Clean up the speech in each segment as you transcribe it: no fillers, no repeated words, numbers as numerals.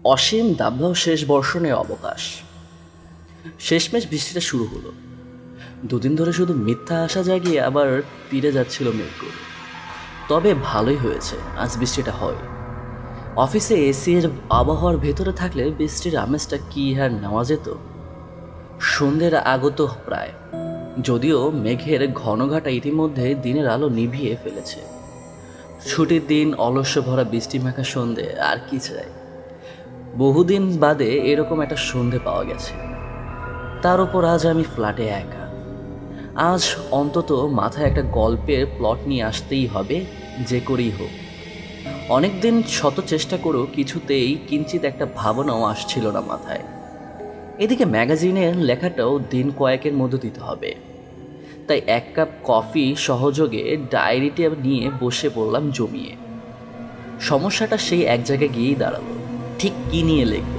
অসীম দাবদাহ শেষ বর্ষণের অবকাশ। শেষমেশ বৃষ্টিটা শুরু হলো। দুদিন ধরে শুধু মিথ্যা আশা জাগিয়ে আবার ফিরে যাচ্ছিল মেঘগুলো। তবে ভালোই হয়েছে আজ বৃষ্টিটা হয়। অফিসে এসি এর আবহাওয়ার ভেতরে থাকলে বৃষ্টির আমেজটা কি আর নেওয়া যেত। সন্ধ্যের আগত প্রায়, যদিও মেঘের ঘনঘাটা ইতিমধ্যে দিনের আলো নিভিয়ে ফেলেছে। ছুটির দিন, অলস্য ভরা বৃষ্টি মাখা সন্ধে, আর কি চাই। বহুদিন বাদে এরকম একটা সন্ধে পাওয়া গেছে। তার উপর আজ আমি ফ্ল্যাটে একা। আজ অন্তত মাথায় একটা গল্পের প্লট নিয়ে আসতেই হবে, যে করেই হোক। অনেকদিন শত চেষ্টা করেও কিছুতেই কিঞ্চিত একটা ভাবনাও আসছিল না মাথায়। এদিকে ম্যাগাজিনের লেখাটাও দিন কয়েকের মধ্যে দিতে হবে। তাই এক কাপ কফি সহযোগে ডায়েরিটা নিয়ে বসে পড়লাম জমিয়ে। সমস্যাটা সেই এক জায়গায় গিয়েই দাঁড়ালো, ঠিক কী নিয়ে লিখব।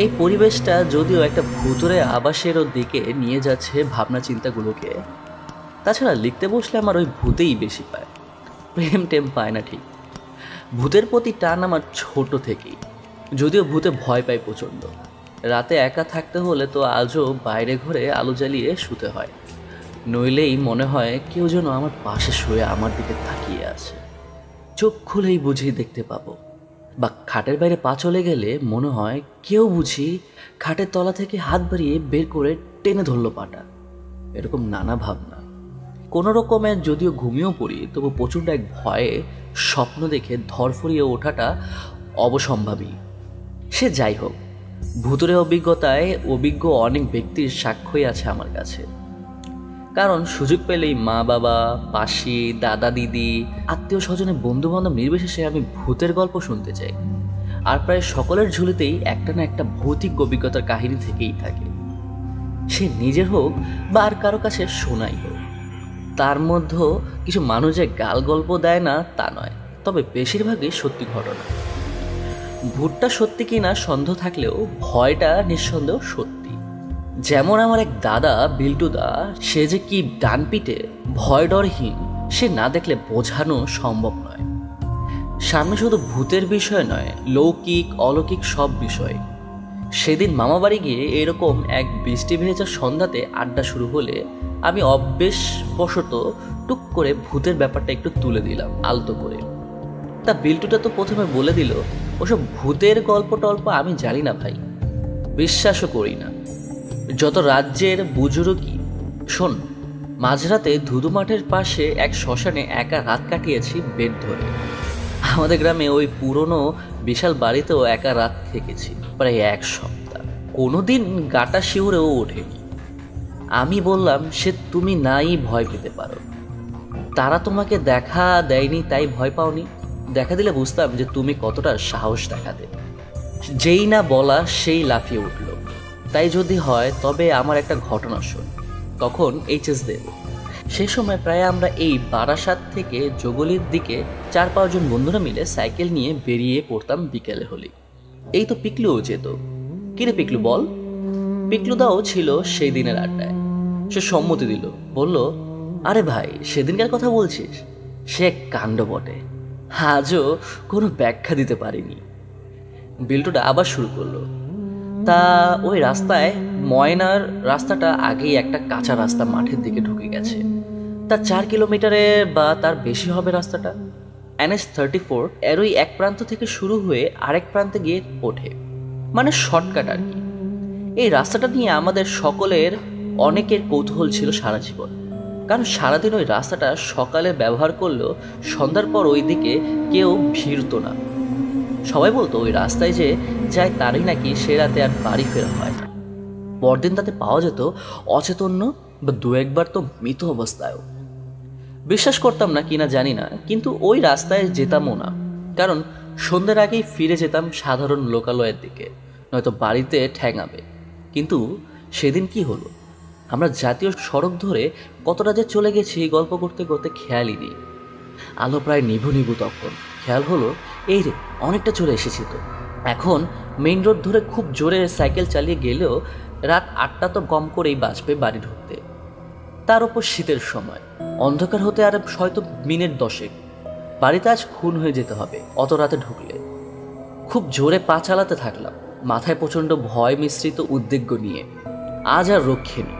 এই পরিবেশটা যদিও একটা ভুতুরে আবাসেরও দিকে নিয়ে যাচ্ছে ভাবনা চিন্তাগুলোকে। তাছাড়া লিখতে বসলে আমার ওই ভূতেই বেশি পায়, প্রেম টেম পায় না ঠিক। ভূতের প্রতি টান আমার ছোট থেকেই, যদিও ভূতে ভয় পায় প্রচণ্ড। রাতে একা থাকতে হলে তো আজও বাইরে ঘরে আলো জ্বালিয়ে শুতে হয়, নইলেই মনে হয় কেউ যেন আমার পাশে শুয়ে আমার দিকে তাকিয়ে আছে। চোখ খুলেই বুঝি দেখতে পাবো, বা খাটের বাইরে পা চলে গেলে মনে হয় কেউ বুঝি খাটের তলা থেকে হাত বাড়িয়ে বের করে টেনে ধরলো পাটা। এরকম নানা ভাবনা। কোনো রকমের যদিও ঘুমিয়েও পড়ি, তবু প্রচণ্ড এক ভয়ে স্বপ্ন দেখে ধরফরিয়ে ওঠাটা অবসম্ভাবী। সে যাই হোক, ভূতুরে অভিজ্ঞতায় অভিজ্ঞ অনেক ব্যক্তির সাক্ষ্যই আছে আমার কাছে। কারণ সুযোগ পেলেই মা বাবা, পাশি, দাদা দিদি, আত্মীয় স্বজনের বন্ধু বান্ধব নির্বিশেষে আমি ভূতের গল্প শুনতে চাই। আর প্রায় সকলের ঝুলিতেই একটা না একটা ভৌতিক অভিজ্ঞতার কাহিনী থেকেই থাকে। সে নিজের হোক বা আর কারো কাছে শোনাই হোক। তার মধ্যেও কিছু মানুষ যে গাল গল্প দেয় না তা নয়, তবে বেশিরভাগই সত্যি ঘটনা। ভূতটা সত্যি কিনা সন্দেহ থাকলেও ভয়টা নিঃসন্দেহ সত্যি। যেমন আমার এক দাদা বিল্টুদা, সে যে কি ডানপিটে, ভয় ডরহীন, সে না দেখলে বোঝানো সম্ভব নয়। সামনে শুধু ভূতের বিষয় নয়, লৌকিক অলৌকিক সব বিষয়। সেদিন মামাবাড়ি গিয়ে এরকম এক বৃষ্টি ভেজা সন্ধ্যাতে আড্ডা শুরু হলে আমি অভ্যেসবশত টুক করে ভূতের ব্যাপারটা একটু তুলে দিলাম আলতো করে। তা বিল্টুটা তো প্রথমে বলে দিল, ওসব ভূতের গল্প টল্প আমি জানি না ভাই, বিশ্বাসও করি না। যত রাজ্যের বুজুর্গই শোন, মাঝরাতে ধুধু মাঠের পাশে এক শ্মশানে একা রাত কাটিয়েছি বেড ধরে। আমাদের গ্রামে ওই পুরনো বিশাল বাড়িতেও একা রাত থেকেছি প্রায় এক সপ্তাহ। কোনোদিন গাটা শিউরেও ওঠেনি। আমি বললাম, সে তুমি নাই ভয় পেতে পারো, তারা তোমাকে দেখা দেয়নি তাই ভয় পাওনি। দেখা দিলে বুঝতাম যে তুমি কতটা সাহস দেখাবে। যেই না বলা সেই লাফিয়ে উঠল, তাই যদি হয় তবে আমার একটা ঘটনা শোন। তখন এইচএস দেব। সে সময় প্রায় আমরা এই বারাসাত থেকে জগলির দিকে 4-5 জন বন্ধুরা মিলে সাইকেল নিয়ে বেরিয়ে পড়তাম বিকেলে হলে। এই তো পিকলুও যেত। কিরে পিকলু বল। পিকলুদাও ছিল সেই দিনের আড্ডায়। সে সম্মতি দিল, বলল, আরে ভাই সেদিনকার কথা বলছিস, সে কাণ্ড বটে, আজও কোনো ব্যাখ্যা দিতে পারিনি। বিল্টুটা আবার শুরু করলো, তা ওই রাস্তায় ময়নার রাস্তাটা আগেই একটা কাঁচা রাস্তা মাঠের দিকে ঢুকে গেছে। তা 4 কিলোমিটারে বা তার বেশি হবে রাস্তাটা। NH-34 এর ওই এক প্রান্ত থেকে শুরু হয়ে আরেক প্রান্তে গিয়ে ওঠে, মানে শর্টকাট আর কি। এই রাস্তাটা নিয়ে আমাদের সকলের অনেকের কৌতূহল ছিল সারা জীবন। কারণ সারাদিন ওই রাস্তাটা সকালে ব্যবহার করলেও সন্ধ্যার পর ওই দিকে কেউ ভিড়ত না। সবাই বলতো ওই রাস্তায় যে যায় তারই নাকি সে রাতে আর বাড়ি ফেরা হয় না। পরদিন তাতে পাওয়া যেত অচেতন্য বা 2-1 তো মৃত অবস্থায়ও। বিশ্বাস করতাম না কিনা জানি না, কিন্তু ওই রাস্তায় যেতামও না। কারণ সন্ধ্যের আগেই ফিরে যেতাম সাধারণ লোকালয়ের দিকে, নয়তো বাড়িতে ঠ্যাঙাবে। কিন্তু সেদিন কি হলো, আমরা জাতীয় সড়ক ধরে কতটা যে চলে গেছি গল্প করতে করতে খেয়ালই নেই। আলো প্রায় নিভু নিভু তখন খেয়াল হলো, এই রে অনেকটা চলে এসেছি তো। এখন মেইন রোড ধরে খুব জোরে সাইকেল চালিয়ে গেলেও রাত 8টা তো কম করেই বাঁচবে বাড়ি ঢুকতে। তার উপর শীতের সময়, অন্ধকার হতে আর হয়তো মিনিট 10। বাড়িতে আজ খুন হয়ে যেতে হবে অত রাতে ঢুকলে। খুব জোরে পা চালাতে থাকলাম। মাথায় প্রচণ্ড ভয় মিশ্রিত উদ্বেগ নিয়ে। আজ আর রক্ষে নেই।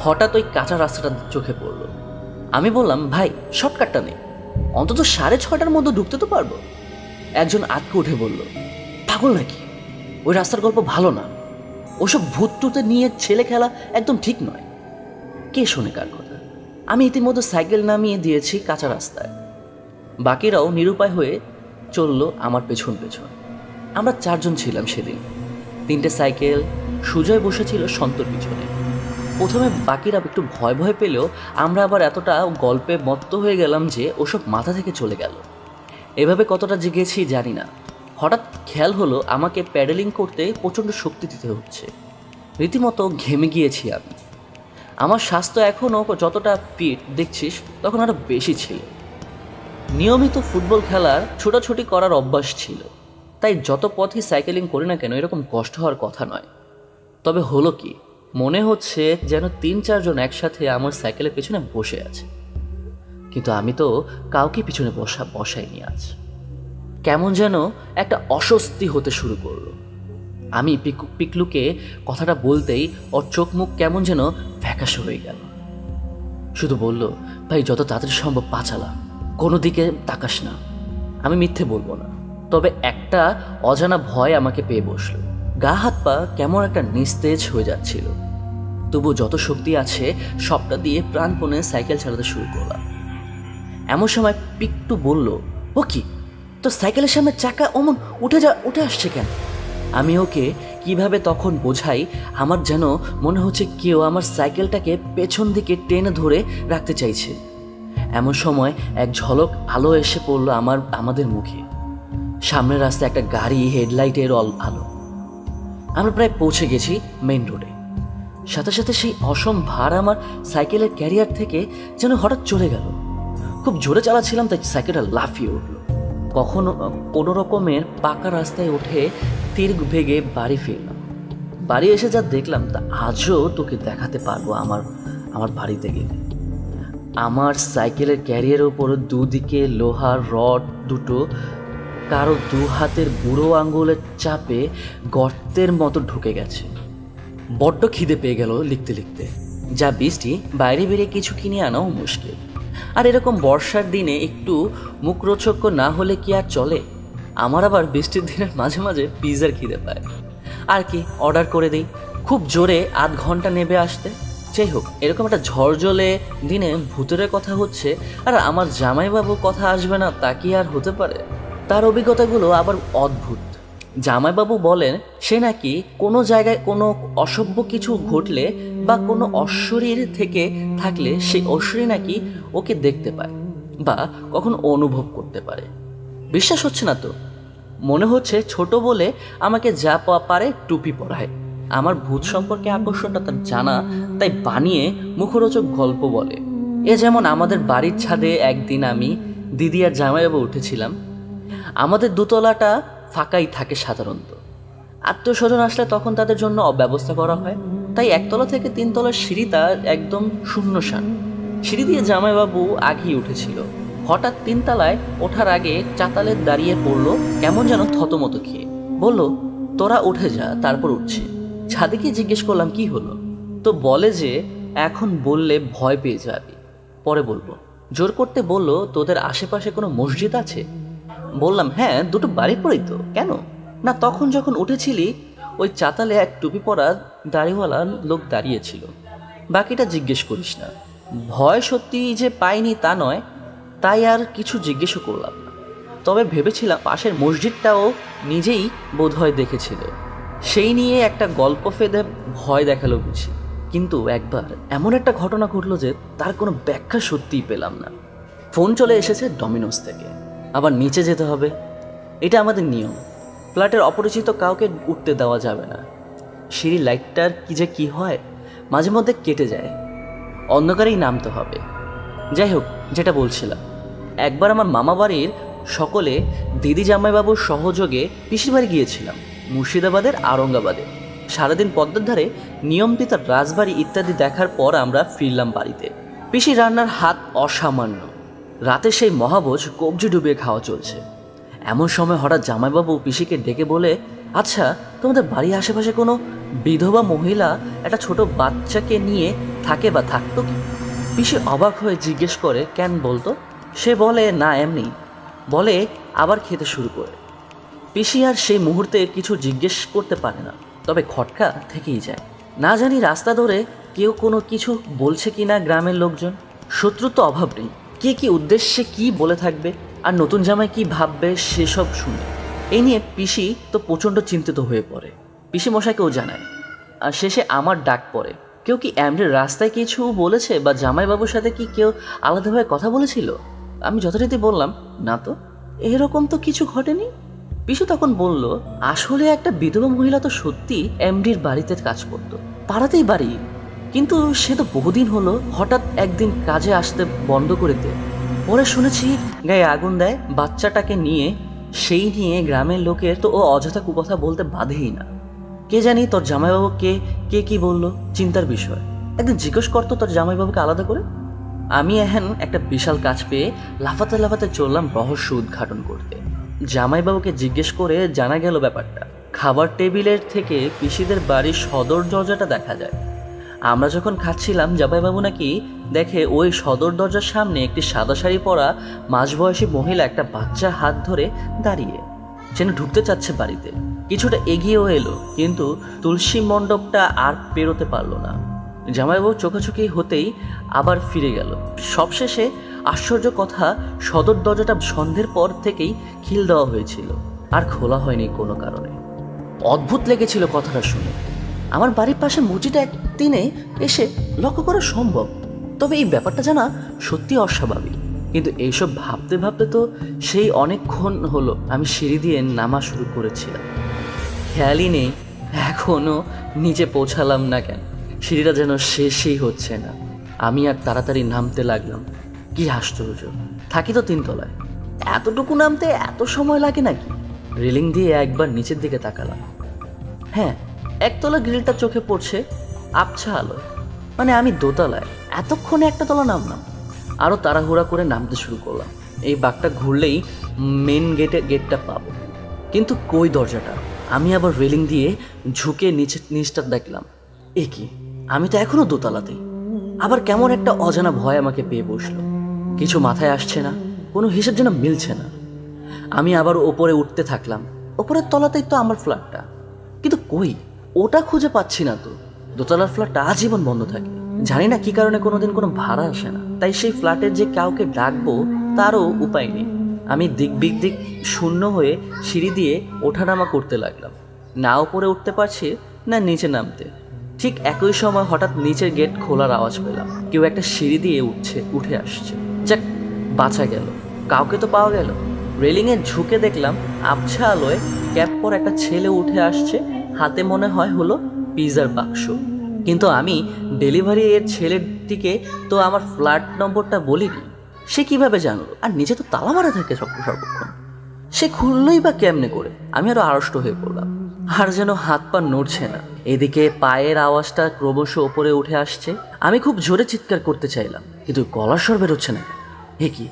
হঠাৎ ওই কাঁচা রাস্তাটা চোখে পড়ল। আমি বললাম, ভাই শর্টকাটটা নেই, অন্তত 6:30টার মধ্যে ঢুকতে তো পারবো। একজন আটকে উঠে বলল, পাগল নাকি, ওই রাস্তার গল্প ভালো না, ওসব ভূত টুতে নিয়ে ছেলে খেলা একদম ঠিক নয়। কে শোনে কার কথা? আমি ইতিমধ্যে সাইকেল নামিয়ে দিয়েছি কাঁচা রাস্তায়। বাকিরাও নিরুপায় হয়ে চলল আমার পেছন পেছন। আমরা 4 জন ছিলাম সেদিন। 3টে সাইকেল। সুজয় বসেছিল সন্তর পিছনে। প্রথমে বাকিরা একটু ভয় ভয় পেলেও আমরা আবার এতটা গল্পে মত্ত হয়ে গেলাম যে ওসব মাথা থেকে চলে গেল। এভাবে কতটা জেগেছি জানি না। হঠাৎ খেয়াল হলো আমাকে প্যাডেলিং করতে প্রচণ্ড শক্তি দিতে হচ্ছে। রীতিমতো ঘেমে গিয়েছি আমি। আমার স্বাস্থ্য এখনও যতটা ফিট দেখছিস তখন আরও বেশি ছিল। নিয়মিত ফুটবল খেলার ছোটাছুটি করার অভ্যাস ছিল, তাই যত পথই সাইকেলিং করি না কেন এরকম কষ্ট হওয়ার কথা নয়। তবে হলো কি, মনে হচ্ছে যেন 3-4 জন একসাথে আমার সাইকেলের পেছনে বসে আছে, কিন্তু আমি তো কাউকে পিছনে বসাইনি আজ। কেমন যেন একটা অস্বস্তি হতে শুরু করলো। আমি পিকলুকে কথাটা বলতেই ওর চোখ মুখ কেমন যেন ফ্যাকাশে হয়ে গেল। শুধু বলল, ভাই যত তাড়াতাড়ি সম্ভব পা চালা, কোনো দিকে তাকাস না। আমি মিথ্যে বলবো না, তবে একটা অজানা ভয় আমাকে পেয়ে বসলো। গা হাত পা কেমন একটা নিস্তেজ হয়ে যাচ্ছিল। তবু যত শক্তি আছে সবটা দিয়ে প্রাণপণে সাইকেল চালাতে শুরু করলাম। এমন সময় পিকটু বলল, ও কি, তো সাইকেলের সামনে চাকা অমন উঠে আসছে কেন? আমি ওকে কিভাবে তখন বোঝাই, আমার যেন মনে হচ্ছে কেউ আমার সাইকেলটাকে পেছন দিকে টেনে ধরে রাখতে চাইছে। এমন সময় এক ঝলক আলো এসে পড়লো আমাদের মুখে। সামনের রাস্তায় একটা গাড়ি হেডলাইটের আলো। আমরা প্রায় পৌঁছে গেছি মেইন রোডে। সাথে সাথে সেই অসম ভার আমার সাইকেলের ক্যারিয়ার থেকে যেন হঠাৎ চলে গেল। খুব জোরে চালাচ্ছিলাম, তাই সাইকেলটা লাফিয়ে উঠল। কখনো কোনো রকমের পাকা রাস্তায় উঠে তীর ভেগে বাড়ি ফিরলাম। বাড়ি এসে যা দেখলাম তা আজও তোকে দেখাতে পারবো। আমার বাড়িতে গেলে আমার সাইকেলের ক্যারিয়ারের উপর দুদিকে লোহার রড দুটো কারো 2 হাতের বুড়ো আঙ্গুলের চাপে গর্তের মতো ঢুকে গেছে। বড্ড খিদে পেয়ে গেল লিখতে লিখতে। যা বৃষ্টি, বাইরে বেরিয়ে কিছু কিনে আনাও মুশকিল। আর এরকম বর্ষার দিনে একটু মুখরোচক না হলে কি আর চলে? আমার আবার বৃষ্টির দিনের মাঝে মাঝে পিৎজার খিদে পায়। আর কি, অর্ডার করে দিই। খুব জোরে 8 ঘন্টা নেবে আসতে। যাই হোক, এরকম একটা ঝড়জলে দিনে ভূতের কথা হচ্ছে, আর আমার জামাইবাবু কথা আসবে না তা কি আর হতে পারে? তার অভিজ্ঞতাগুলো আবার অদ্ভুত। জামাইবাবু বলেন, সে নাকি কোনো জায়গায় কোনো অসভ্য কিছু ঘটলে বা কোনো অশরীর থেকে থাকলে সেই অশরীর নাকি ওকে দেখতে পায় বা কখনো অনুভব করতে পারে। বিশ্বাস হচ্ছে না তো? মনে হচ্ছে ছোট বলে আমাকে যা পারে টুপি পরায়। আমার ভূত সম্পর্কে আকর্ষণটা তার জানা, তাই বানিয়ে মুখরোচক গল্প বলে। এ যেমন আমাদের বাড়ির ছাদে একদিন আমি, দিদি আর জামাইবাবু উঠেছিলাম। আমাদের দোতলাটা ফাঁকাই থাকে সাধারণত। আত্মীয়স্বজন আসলে তখন তাদের জন্য ব্যবস্থা করা হয়, তাই 1 তলা থেকে 3 তলার সিঁড়িটা একদম শূন্যসান। সিঁড়ি দিয়ে জামাইবাবু আগেই উঠেছিল। হঠাৎ 3 তলায় ওঠার আগে চাতালে দাঁড়িয়ে পড়লো কেমন যেন থতমত খেয়ে। বলল, তোরা উঠে যা, তারপর উঠছি। ছাদে গিয়ে জিজ্ঞেস করলাম কি হলো। তো বলে যে এখন বললে ভয় পেয়ে যাবি, পরে বলবো। জোর করতে বলল, তোদের আশেপাশে কোনো মসজিদ আছে? বললাম, হ্যাঁ, 2টো বাড়ির পরেই তো। কেন? না, তখন যখন উঠেছিলি ওই চাতালে এক টুপি পরা দাড়িওয়ালা লোক দাঁড়িয়েছিল। বাকিটা জিজ্ঞেস করিস না। ভয় সত্যি যে পাইনি তা নয়, তাই আর কিছু জিজ্ঞেসও করলাম না। তবে ভেবেছিলাম পাশের মসজিদটাও নিজেই বোধহয় দেখেছিল, সেই নিয়ে একটা গল্প ফেদে ভয় দেখালো বুঝি। কিন্তু একবার এমন একটা ঘটনা ঘটলো যে তার কোনো ব্যাখ্যা সত্যিই পেলাম না। ফোন চলে এসেছে ডমিনোস থেকে, আবার নিচে যেতে হবে। এটা আমাদের নিয়ম। ফ্ল্যাটের অপরিচিত কাউকে উঠতে দেওয়া যাবে না। সিঁড়ির লাইটটার কি হয়, মাঝে মধ্যে কেটে যায়, অন্ধকারেই নামতে হবে। যাই হোক, যেটা বলছিলাম, একবার আমার মামা বাড়ির সকলে দিদি জামাইবাবুর সহযোগে পিসির বাড়ি গিয়েছিলাম, মুর্শিদাবাদের আরঙ্গাবাদে। সারাদিন পদ্মার ধারে নিয়মপিতা রাজবাড়ি ইত্যাদি দেখার পর আমরা ফিরলাম বাড়িতে। পিসির রান্নার হাত অসামান্য। রাতে সেই মহাভোজ কবজি ডুবিয়ে খাওয়া চলছে। এমন সময় হঠাৎ জামাইবাবু পিসিকে ডেকে বলে, আচ্ছা তোমাদের বাড়ির আশেপাশে কোনো বিধবা মহিলা একটা ছোট বাচ্চাকে নিয়ে থাকে বা থাকতো কি? পিসি অবাক হয়ে জিজ্ঞেস করে, কেন বলতো? সে বলে, না এমনি। বলে আবার খেতে শুরু করে। পিসি আর সেই মুহূর্তে কিছু জিজ্ঞেস করতে পারে না, তবে খটকা থেকেই যায়। না জানি রাস্তা ধরে কেউ কোনো কিছু বলছে কি না। গ্রামের লোকজন, শত্রুর তো অভাব নেই, কে কি উদ্দেশ্যে কি বলে থাকবে আর নতুন জামাই কি ভাববে সেসব শুনে এই নিয়ে পিসি তো প্রচণ্ড চিন্তিত হয়ে পড়ে। পিসি মশাইকেও জানায়, আর শেষে আমার ডাক পড়ে। কেউ কি এমনি রাস্তায় কিছু বলেছে বা জামাইবাবুর সাথে কি কেউ আলাদাভাবে কথা বলেছিল? আমি যথারীতি বললাম, না তো, এরকম তো কিছু ঘটেনি। পিসু তখন বলল, আসলে একটা বিধবা মহিলা তো সত্যি এমডির বাড়িতে কাজ করত, পাড়াতেই বাড়ি, কিন্তু সে তো বহুদিন হলো হঠাৎ একদিন কাজে আসতে বন্ধ করে দেয়। পরে শুনেছি গায়ে আগুন দেয় বাচ্চাটাকে নিয়ে। সেই নিয়ে গ্রামের লোকের তো ও অযথা কুকথা বলতে বাধেই না। কে জানি তোর জামাইবাবু কে কি বললো, চিন্তার বিষয়। একদিন জিজ্ঞেস করতো তোর জামাইবাবুকে আলাদা করে। আমি এখন একটা বিশাল কাজ পেয়ে লাফাতে লাফাতে চললাম রহস্য উদ্ঘাটন করতে। জামাইবাবুকে জিজ্ঞেস করে জানা গেল ব্যাপারটা খাবার টেবিলের থেকে পিসিদের বাড়ির সদর দরজাটা দেখা যায়। আমরা যখন খাচ্ছিলাম জামাইবাবু নাকি দেখে ওই সদর দরজার সামনে একটি সাদা শাড়ি পরা মাঝবয়সী মহিলা একটা বাচ্চা হাত ধরে দাঁড়িয়ে, যেন ঢুকতে চাচ্ছে বাড়িতে। কিছুটা এগিয়েও এলো, কিন্তু তুলসী মণ্ডপটা আর পেরোতে পারলো না। জামাইবাবু চোখাচোখি হতেই আবার ফিরে গেল। সবশেষে আশ্চর্য কথা, সদর দরজাটা সন্ধ্যের পর থেকেই খিল দেওয়া হয়েছিল, আর খোলা হয়নি কোনো কারণে। অদ্ভুত লেগেছিল কথাটা শুনে। আমার বাড়ির পাশে মসজিদে একদিনে এসে লক্ষ্য করা সম্ভব, তবে এই ব্যাপারটা জানা সত্যি অস্বাভাবিক। কিন্তু এইসব ভাবতে ভাবতে তো সেই অনেকক্ষণ হলো আমি সিঁড়ি দিয়ে নামা শুরু করেছিলাম। খেয়ালই নেই এখনও নিচে পৌঁছালাম না কেন। সিঁড়িটা যেন শেষই হচ্ছে না। আমি আর তাড়াতাড়ি নামতে লাগলাম। কি আশ্চর্য, থাকি তো 3 তলায়, এতটুকু নামতে এত সময় লাগে নাকি? রেলিং দিয়ে একবার নিচের দিকে তাকালাম। হ্যাঁ, 1 তলা গ্রিলটা চোখে পড়ছে আবছা আলো, মানে আমি 2 তলায়। এতক্ষণে 1টা তলা নামলাম। আরও তাড়াহুড়া করে নামতে শুরু করলাম। এই বাঁকটা ঘুরলেই মেন গেটটা পাবো, কিন্তু কই দরজাটা? আমি আবার রেলিং দিয়ে ঝুঁকে নিচটা দেখলাম। এ কি, আমি তো এখনো 2 তলাতেই। আবার কেমন একটা অজানা ভয় আমাকে পেয়ে বসলো। কিছু মাথায় আসছে না, কোনো হিসেব যেন মিলছে না। আমি আবার ওপরে উঠতে থাকলাম। ওপরের তলাতেই তো আমার ফ্ল্যাটটা, কিন্তু কই ওটা খুঁজে পাচ্ছি না তো। 2 তলার ফ্ল্যাটটা আজীবন বন্ধ থাকে, জানি না কি কারণে কোনোদিন কোনো ভাড়া আসে না। তাই সেই ফ্ল্যাটের যে কাউকে ডাকবো তারও উপায় নেই। আমি দিক শূন্য হয়ে সিঁড়ি দিয়ে ওঠানামা করতে লাগলাম। না ওপরে উঠতে পারছি না নিচে নামতে। ঠিক একই সময় হঠাৎ নিচের গেট খোলার আওয়াজ পেলাম। কেউ একটা সিঁড়ি দিয়ে উঠে আসছে। যাক, বাঁচা গেল, কাউকে তো পাওয়া গেল। রেলিংয়ে ঝুঁকে দেখলাম আবছা আলোয় ক্যাপ পরা একটা ছেলে উঠে আসছে। হাতে মনে হয় হলো পিজার বাক্স। কিন্তু আমি ডেলিভারি এর ছেলেটিকে তো আমার ফ্ল্যাট নম্বরটা বলিনি। সে কিভাবে জানলো? আর নিচে তো তালা মারা থাকে সর্বক্ষণ। সে খুললই বা কেমনে করে? আমি আরো আড়ষ্ট হয়ে পড়লাম, আর যেন হাত পা নড়ছে না। এদিকে পায়ের আওয়াজটা ক্রমশ ওপরে উঠে আসছে। আমি খুব জোরে চিৎকার করতে চাইলাম, কিন্তু গলার স্বর বেরোচ্ছে না। হে কি!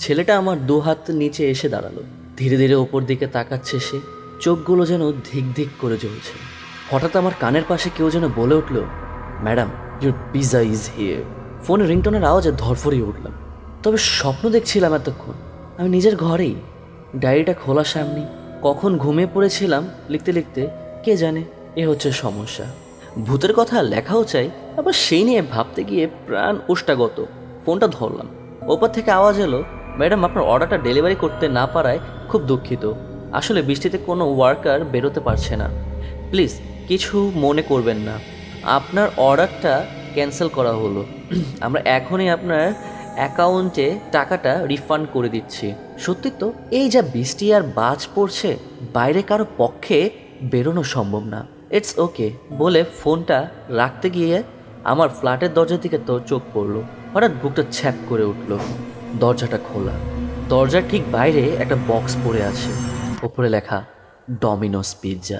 ছেলেটা আমার 2 হাত নিচে এসে দাঁড়ালো। ধীরে ধীরে ওপর দিকে তাকাচ্ছে সে, চোখগুলো যেন ধিক ধিক করে জ্বলছে। হঠাৎ আমার কানের পাশে কেউ যেন বলে উঠল, madam, your pizza is here. ফোনে রিংটোনের আওয়াজে ধরফরিয়ে উঠলাম। তবে স্বপ্ন দেখছিলাম এতক্ষণ আমি নিজের ঘরেই, ডায়েরিটা খোলা সামনে। কখন ঘুমিয়ে পড়েছিলাম লিখতে লিখতে কে জানে। এ হচ্ছে সমস্যা। ভূতের কথা লেখাও চাই, আবার সেই নিয়ে ভাবতে গিয়ে প্রাণ ওষ্ঠাগত। ফোনটা ধরলাম। ওপর থেকে আওয়াজ এলো, ম্যাডাম, আপনার অর্ডারটা ডেলিভারি করতে না পারায় খুব দুঃখিত। আসলে বৃষ্টিতে কোনো ওয়ার্কার বেরোতে পারছে না। প্লিজ কিছু মনে করবেন না, আপনার অর্ডারটা ক্যান্সেল করা হলো। আমরা এখনই আপনার অ্যাকাউন্টে টাকাটা রিফান্ড করে দিচ্ছি। সত্যি তো, এই যা বৃষ্টি আর বাজ পড়ছে, বাইরে কারো পক্ষে বেরোনো সম্ভব না। ইটস ওকে বলে ফোনটা রাখতে গিয়ে আমার ফ্ল্যাটের দরজার দিকে তো চোখ পড়লো। হঠাৎ বুকটা ছ্যাপ করে উঠল। দরজাটা খোলা। দরজার ঠিক বাইরে একটা বক্স পড়ে আছে, ওপরে লেখা ডমিনোস পিৎজা।